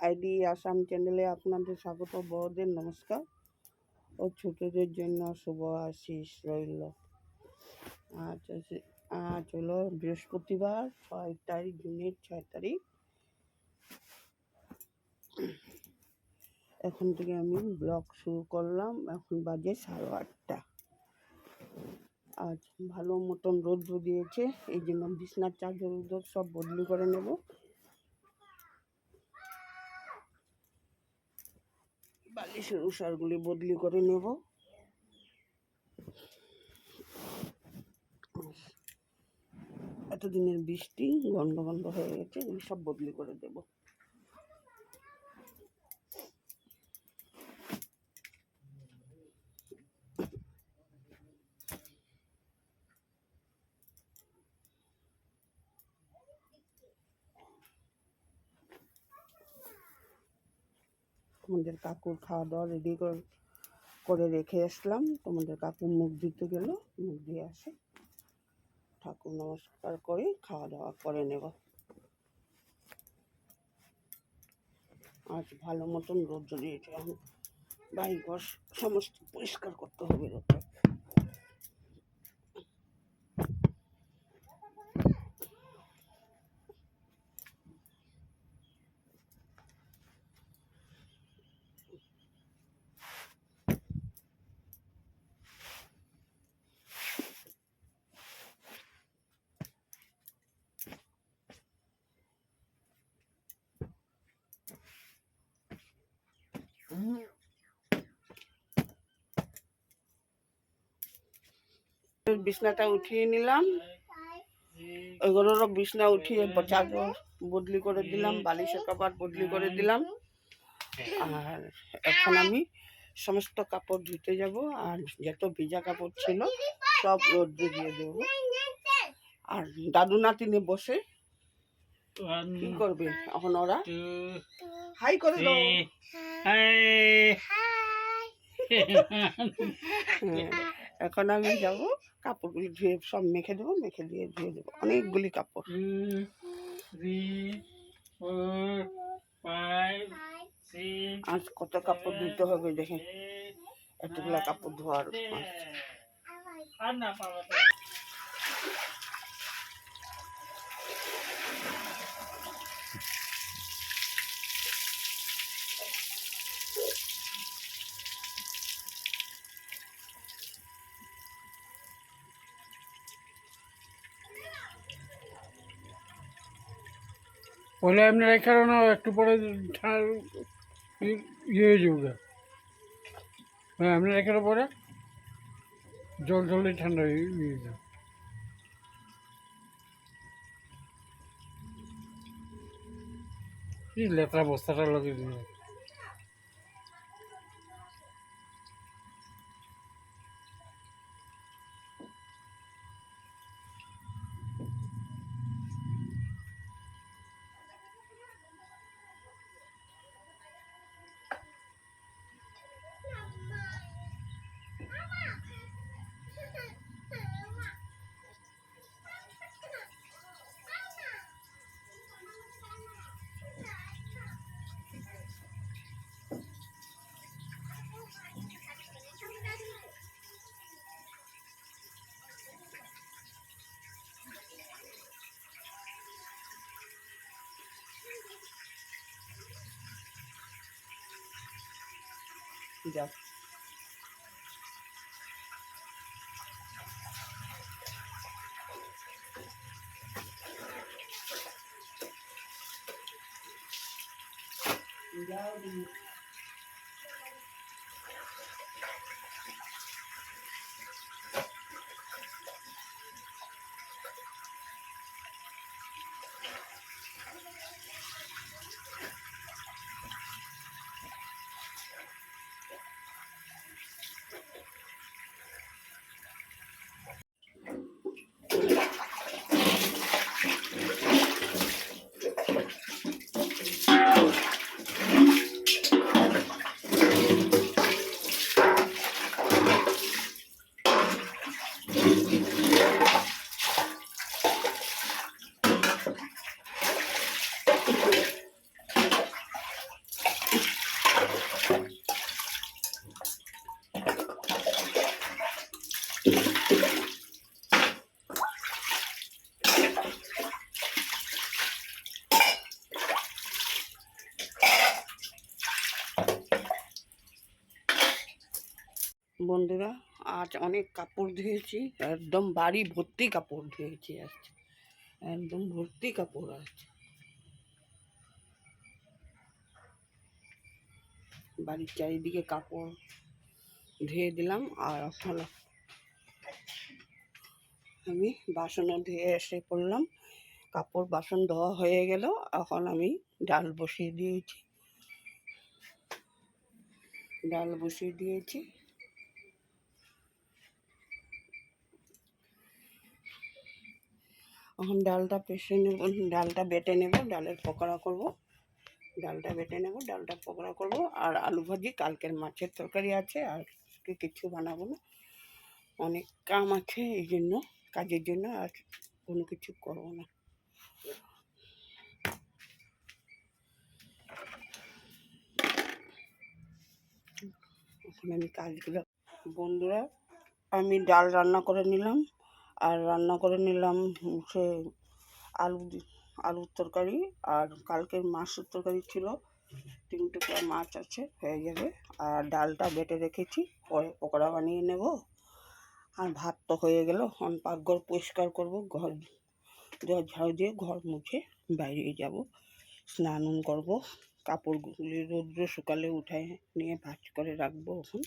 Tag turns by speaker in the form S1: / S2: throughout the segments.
S1: ID Assam চ্যানেলে আপনাদের স্বাগত। বড়দের নমস্কার ও ছোটদের জন্য শুভ আশিস রইল। আজ হলো বৃহস্পতিবার, 6 তারিখ, জুনের 6 তারিখ। এখন থেকে আমি ব্লগ শুরু করলাম। এখন বাজে 8:30। আজ ভালো মতন রৌদ্র দিয়েছে, এই জন্য বিছনার চাদর উদর সব বদলি করে নেব। বালিশের উষারগুলি বদলি করে নেব। এতদিনের বৃষ্টি গন্ধ গন্ধ হয়ে গেছে, এগুলি সব বদলি করে দেব। তোমাদের কাকুর খাওয়া দাওয়া রেডি করে রেখে আসলাম। তোমাদের কাকু মুখ দিতে গেল, মুখ দিয়ে আসে, ঠাকুর নমস্কার করে খাওয়া দাওয়া করে নেব। আজ ভালো মতন রোদ্র দিয়েছে, এখন বাড়িঘর সমস্ত পরিষ্কার করতে হবে রোদ্র। বিছনাটা উঠিয়ে নিলাম, ওইগুলোরও বিছনা উঠিয়ে চাদর বদলি করে দিলাম, বালিশের কভার বদলি করে দিলাম। আর এখন আমি সমস্ত কাপড় ধুতে যাব, আর যত ভিজা কাপড় ছিল সব রোদ্রে দিয়ে দেব। আর দাদু নাতিনে বসে কি করবে এখন ওরা? হাই করে দাও। এখন আমি যাব, কাপড়গুলি ধুয়ে সব মেখে দেবো, মেখে দিয়ে ধুয়ে দেবো। অনেকগুলি কাপড়, 2, 3, 4, 5, 6। আজ কত কাপড় ধুতে হবে দেখে, এতগুলা কাপড় ধোয়ার।
S2: ওগুলো এমনি রেখে না, একটু পরে ইয়ে হয়ে যাবে। হ্যাঁ, এমনি রেখে পরে জল জলদি ঠান্ডা হয়ে যাবে। কি লেট্রা বস্তাটা লাগিয়ে দিল।
S1: যাক, বন্ধুরা, আজ অনেক কাপড় ধুয়েছি, একদম বাড়ি ভর্তি কাপড় ধুয়েছি আজকে, একদম ভর্তি কাপড় আছে। বাড়ির চারিদিকে কাপড় ধুয়ে দিলাম। আর হলো আমি বাসনও ধুয়ে এসে পড়লাম। কাপড় বাসন ধোয়া হয়ে গেল। এখন আমি ডাল বসিয়ে দিয়েছি। এখন ডালটা পেষে নেব, ডালটা বেটে নেব, ডালের পকোড়া করব। ডালটা পকোড়া করব। আর আলু ভাজি, কালকের মাছের তরকারি আছে, আর কিছু বানাবো না। অনেক কাম আছে, এই জন্য কাজের জন্য আর কোনো কিছু করবো না। এখন আমি কাজগুলো, বন্ধুরা, আমি ডাল রান্না করে নিলাম। আর রান্না করে নিলাম সে আলুর তরকারি। আর কালকের মাছের তরকারি ছিল, 3 টুকরা মাছ আছে, হয়ে যাবে। আর ডালটা বেটে রেখেছি, পরে পকোড়া বানিয়ে নেব। আর ভাত তো হয়ে গেল। এখন পাকঘর পরিষ্কার করব, ঘর ঝাড়ু দিয়ে ঘর মুছে বাইরে যাব, স্নান করব। কাপড়গুলি রৌদ্র শুকালে উঠায় নিয়ে ভাঁজ করে রাখবো। এখন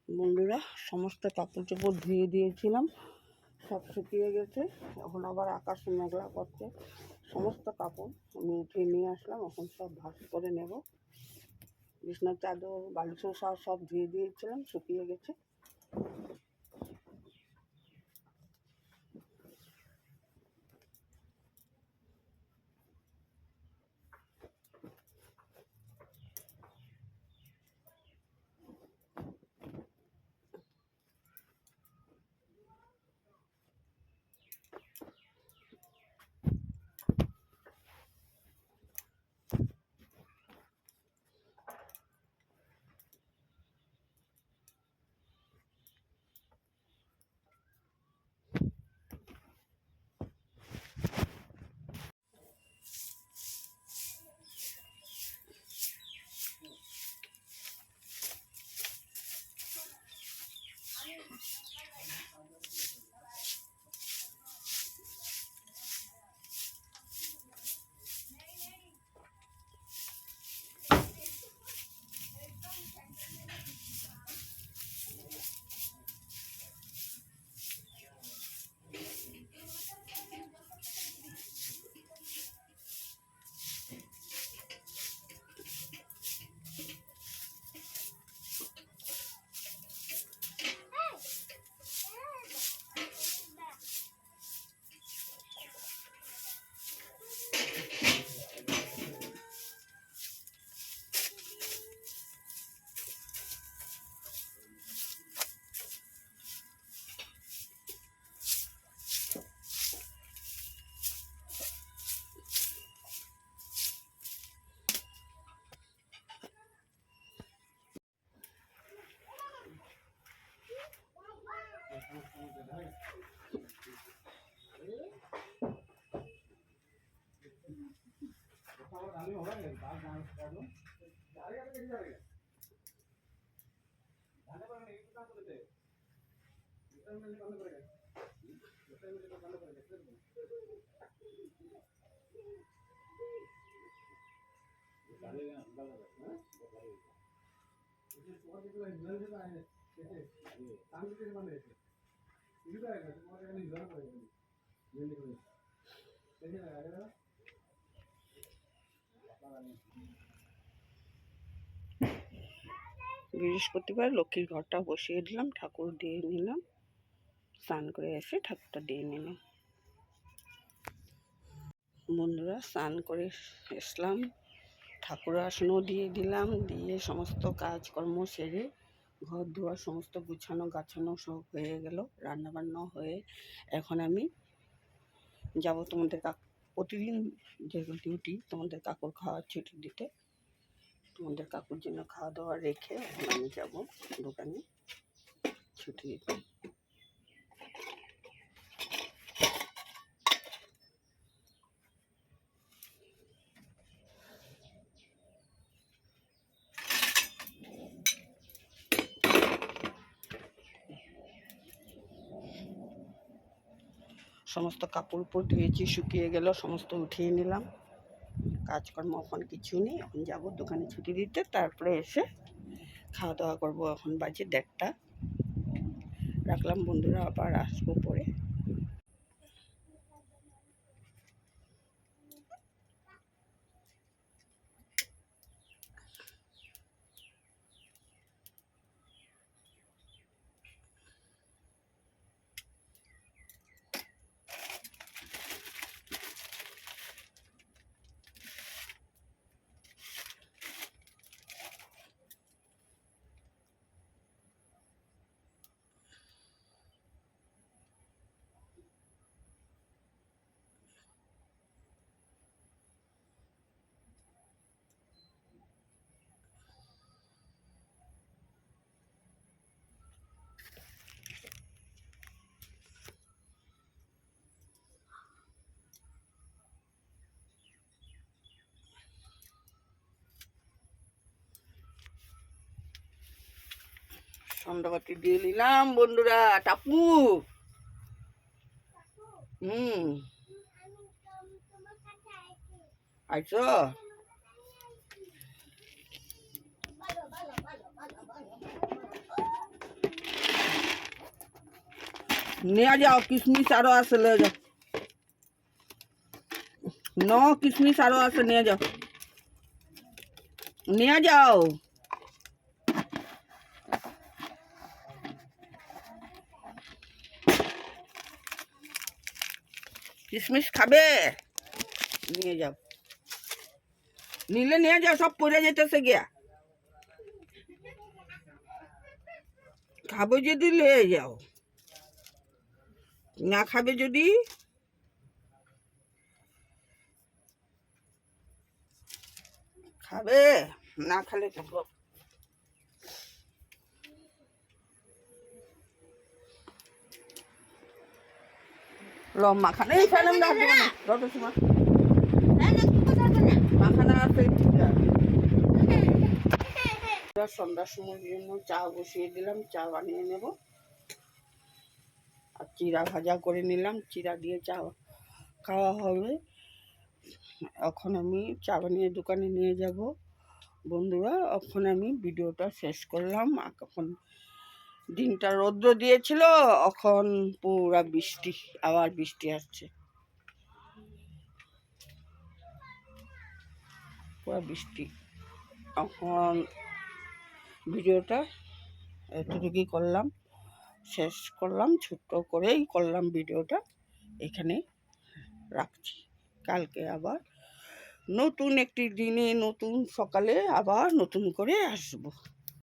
S1: বন্ধুরা, সমস্ত কাপড় চোপড় ধুয়ে দিয়েছিলাম, সব শুকিয়ে গেছে। এখন আবার আকাশ মেঘলা করছে। সমস্ত কাপড় আমি উঠিয়ে নিয়ে আসলাম, এখন সব ভাঁজ করে নেব। বিছনার চাদর, বালিশের সব ধুয়ে দিয়েছিলাম, শুকিয়ে গেছে। বৃহস্পতিবার লক্ষ্মীর ঘরটা বসিয়ে দিলাম, ঠাকুর দিয়ে নিলাম, স্নান করে এসে ঠাকুরটা দিয়ে নিলাম। বন্ধুরা, স্নান করে এসলাম, ঠাকুর আসনও দিয়ে দিলাম, দিয়ে সমস্ত কাজকর্ম সেরে ঘর ধোয়া সমস্ত গুছানো গাছানো সব হয়ে গেল, রান্নাবান্না হয়ে এখন আমি যাব তোমাদের প্রতিদিন যে ডিউটি, তোমাদের কাকুর খাওয়ার ছুটি দিতে। তোমাদের কাকুর জন্য খাওয়া দাওয়া রেখে এখন আমি যাব দোকানে ছুটি দিতে। সমস্ত কাপড় উপর ধুয়েছি, শুকিয়ে গেল, সমস্ত উঠিয়ে নিলাম। কাজকর্ম এখন কিছু নেই, এখন যাবো দোকানে ছুটি দিতে, তারপরে এসে খাওয়া দাওয়া করবো। এখন বাজে 1:30। রাখলাম বন্ধুরা, আবার আসবো পরে। সন্ধ্যাবাতি দিয়ে নিলাম বন্ধুরা। টাপু আইছো? নিয়ে যাও, কিশমিশ আরো আছে, নিয়ে যাও। কিশমিশ আরো আছে, নিয়ে যাও, নিয়ে যাও। কিশমিশ খাবে? নিয়ে যাও, নিলে নিয়ে যাও, সব পড়ে যেতেছে গিয়া। খাবে যদি নিয়ে যাও, না খাবে যদি খাবে, না খেলে থাকো। মাখানা এই ফেলাম না, যত সময় মাখানা আছে। সন্ধ্যার সময় জন্য চা বসিয়ে দিলাম, চা বানিয়ে নেব। আর চিড়া ভাজা করে নিলাম, চিড়া দিয়ে চা খাওয়া হবে। এখন আমি চা বানিয়ে দোকানে নিয়ে যাব বন্ধুরা। এখন আমি ভিডিওটা শেষ করলাম। এখন দিনটা রৌদ্র দিয়েছিল, এখন পুরা বৃষ্টি, আবার বৃষ্টি আসছে, পুরা বৃষ্টি। এখন ভিডিওটা এতটুকুই করলাম, শেষ করলাম, ছোট্ট করেই করলাম ভিডিওটা। এখানে রাখছি। কালকে আবার নতুন একটি দিনে, নতুন সকালে আবার নতুন করে আসবো।